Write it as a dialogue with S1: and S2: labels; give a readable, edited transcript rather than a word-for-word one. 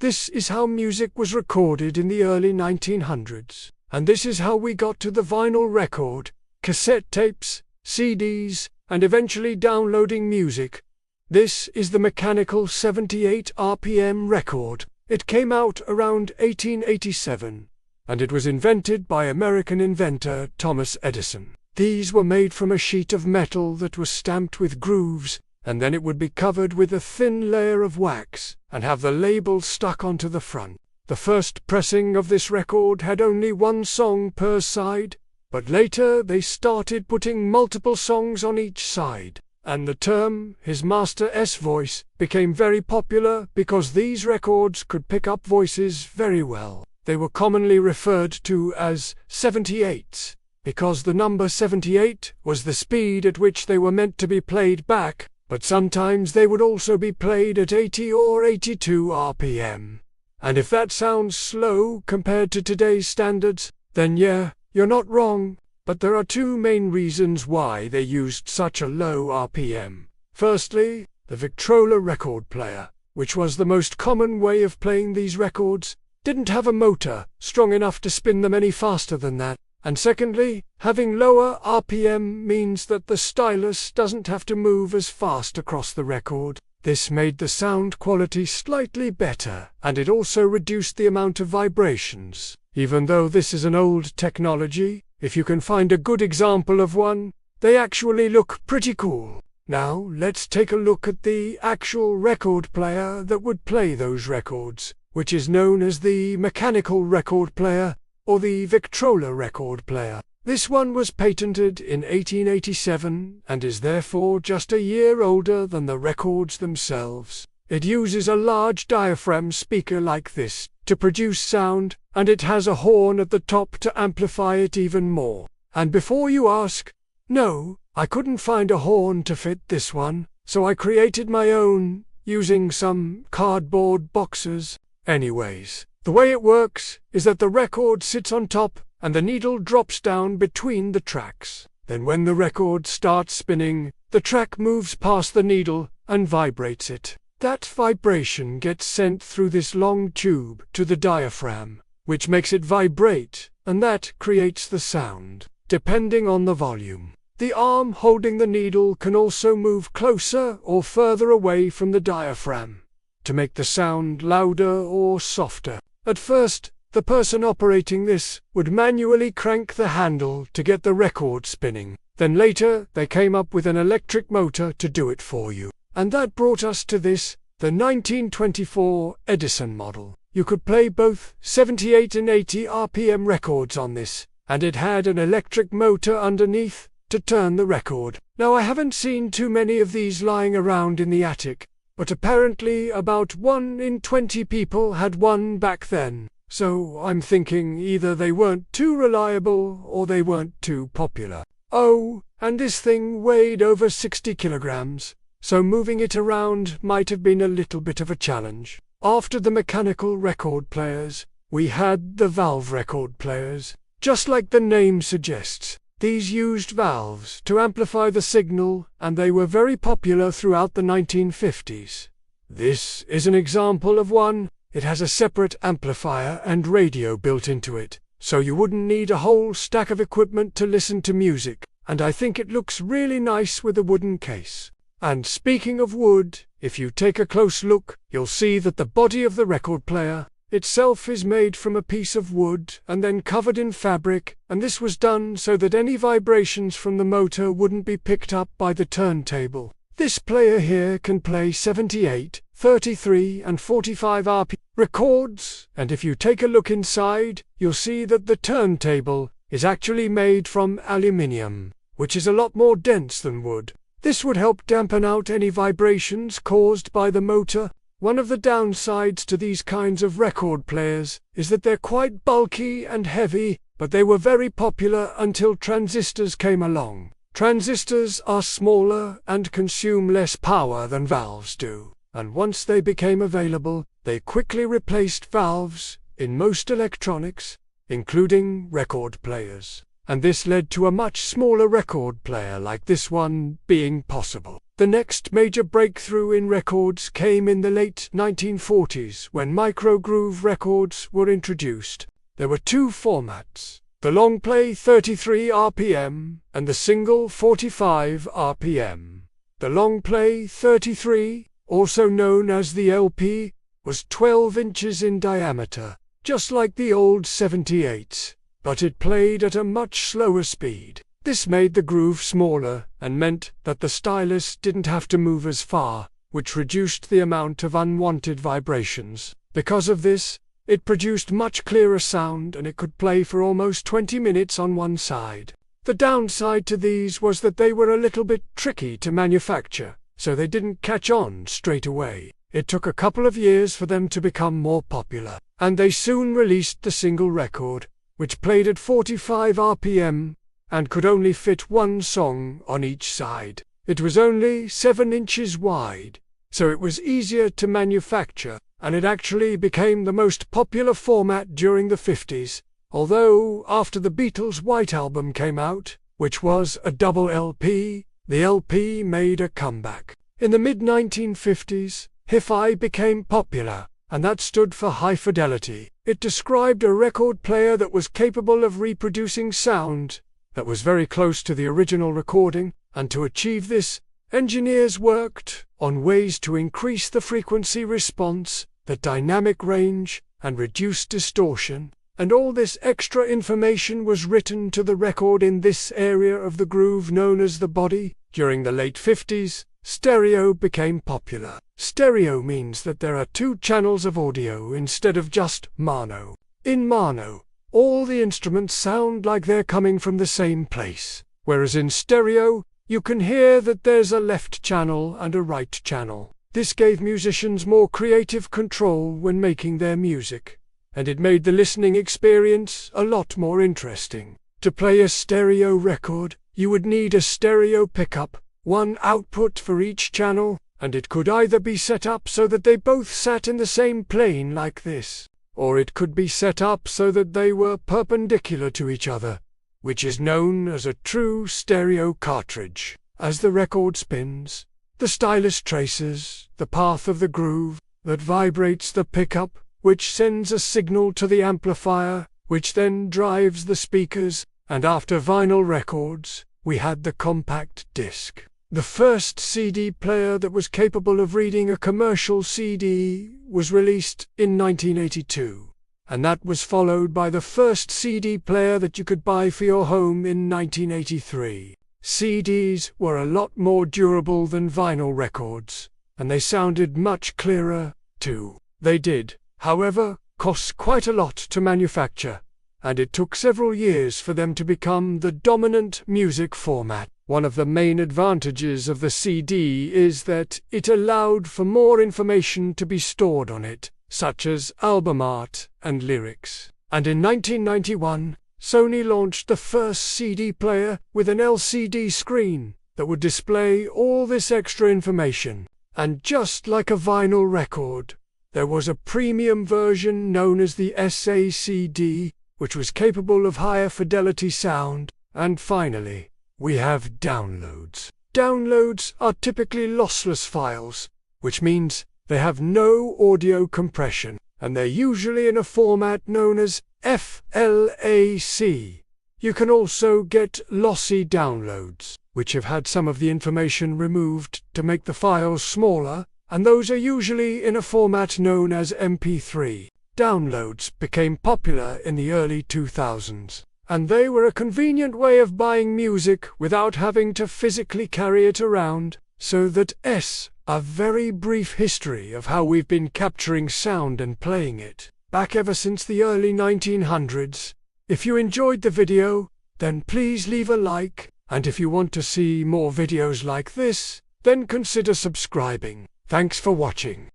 S1: This is how music was recorded in the early 1900s. And this is how we got to the vinyl record, cassette tapes, CDs, and eventually downloading music. This is the mechanical 78 RPM record. It came out around 1887, and it was invented by American inventor Thomas Edison. These were made from a sheet of metal that was stamped with grooves, and then it would be covered with a thin layer of wax, and have the label stuck onto the front. The first pressing of this record had only one song per side, but later they started putting multiple songs on each side, and the term His Master S voice became very popular because these records could pick up voices very well. They were commonly referred to as 78s, because the number 78 was the speed at which they were meant to be played back, but sometimes they would also be played at 80 or 82 RPM. And if that sounds slow compared to today's standards, then yeah, you're not wrong, but there are two main reasons why they used such a low RPM. Firstly, the Victrola record player, which was the most common way of playing these records, didn't have a motor strong enough to spin them any faster than that. And secondly, having lower RPM means that the stylus doesn't have to move as fast across the record. This made the sound quality slightly better, and it also reduced the amount of vibrations. Even though this is an old technology, if you can find a good example of one, they actually look pretty cool. Now, let's take a look at the actual record player that would play those records, which is known as the mechanical record player, or the Victrola record player. This one was patented in 1887 and is therefore just a year older than the records themselves. It uses a large diaphragm speaker like this to produce sound, and it has a horn at the top to amplify it even more. And before you ask, no, I couldn't find a horn to fit this one, so I created my own, using some cardboard boxes. Anyways, the way it works is that the record sits on top and the needle drops down between the tracks. Then when the record starts spinning, the track moves past the needle and vibrates it. That vibration gets sent through this long tube to the diaphragm, which makes it vibrate, and that creates the sound, depending on the volume. The arm holding the needle can also move closer or further away from the diaphragm to make the sound louder or softer. At first, the person operating this would manually crank the handle to get the record spinning. Then later, they came up with an electric motor to do it for you. And that brought us to this, the 1924 Edison model. You could play both 78 and 80 RPM records on this, and it had an electric motor underneath to turn the record. Now I haven't seen too many of these lying around in the attic, but apparently about 1 in 20 people had one back then. So I'm thinking either they weren't too reliable or they weren't too popular. Oh, and this thing weighed over 60 kilograms, so moving it around might have been a little bit of a challenge. After the mechanical record players, we had the valve record players. Just like the name suggests, these used valves to amplify the signal, and they were very popular throughout the 1950s. This is an example of one. It has a separate amplifier and radio built into it, so you wouldn't need a whole stack of equipment to listen to music, and I think it looks really nice with a wooden case. And speaking of wood, if you take a close look, you'll see that the body of the record player itself is made from a piece of wood and then covered in fabric, and this was done so that any vibrations from the motor wouldn't be picked up by the turntable. This player here can play 78, 33 and 45 RPM records, and if you take a look inside, you'll see that the turntable is actually made from aluminium, which is a lot more dense than wood. This would help dampen out any vibrations caused by the motor. One of the downsides to these kinds of record players is that they're quite bulky and heavy, but they were very popular until transistors came along. Transistors are smaller and consume less power than valves do, and once they became available, they quickly replaced valves in most electronics, including record players. And this led to a much smaller record player like this one being possible. The next major breakthrough in records came in the late 1940s when microgroove records were introduced. There were two formats, the long play 33 RPM and the single 45 RPM. The long play 33, also known as the LP, was 12 inches in diameter, just like the old 78s, but it played at a much slower speed. This made the groove smaller and meant that the stylus didn't have to move as far, which reduced the amount of unwanted vibrations. Because of this, it produced much clearer sound and it could play for almost 20 minutes on one side. The downside to these was that they were a little bit tricky to manufacture, so they didn't catch on straight away. It took a couple of years for them to become more popular, and they soon released the single record, which played at 45 RPM and could only fit one song on each side. It was only 7 inches wide, so it was easier to manufacture, and it actually became the most popular format during the 50s, although after the Beatles' White Album came out, which was a double LP, the LP made a comeback. In the mid-1950s, Hi-Fi became popular, and that stood for high fidelity. It described a record player that was capable of reproducing sound that was very close to the original recording, and to achieve this, engineers worked on ways to increase the frequency response, the dynamic range, and reduce distortion, and all this extra information was written to the record in this area of the groove known as the body. During the late 50s, stereo became popular. Stereo means that there are two channels of audio instead of just mono. In mono, all the instruments sound like they're coming from the same place, whereas in stereo, you can hear that there's a left channel and a right channel. This gave musicians more creative control when making their music, and it made the listening experience a lot more interesting. To play a stereo record, you would need a stereo pickup, one output for each channel, and it could either be set up so that they both sat in the same plane like this, or it could be set up so that they were perpendicular to each other, which is known as a true stereo cartridge. As the record spins, the stylus traces the path of the groove that vibrates the pickup, which sends a signal to the amplifier, which then drives the speakers, and after vinyl records, we had the compact disc. The first CD player that was capable of reading a commercial CD was released in 1982, and that was followed by the first CD player that you could buy for your home in 1983. CDs were a lot more durable than vinyl records, and they sounded much clearer, too. They did, however, cost quite a lot to manufacture, and it took several years for them to become the dominant music format. One of the main advantages of the CD is that it allowed for more information to be stored on it, such as album art and lyrics. And in 1991, Sony launched the first CD player with an LCD screen that would display all this extra information. And just like a vinyl record, there was a premium version known as the SACD, which was capable of higher fidelity sound. And finally, we have downloads. Downloads are typically lossless files, which means they have no audio compression, and they're usually in a format known as FLAC. You can also get lossy downloads, which have had some of the information removed to make the files smaller, and those are usually in a format known as MP3. Downloads became popular in the early 2000s. And they were a convenient way of buying music without having to physically carry it around, so that's a very brief history of how we've been capturing sound and playing it, back ever since the early 1900s. If you enjoyed the video, then please leave a like, and if you want to see more videos like this, then consider subscribing. Thanks for watching.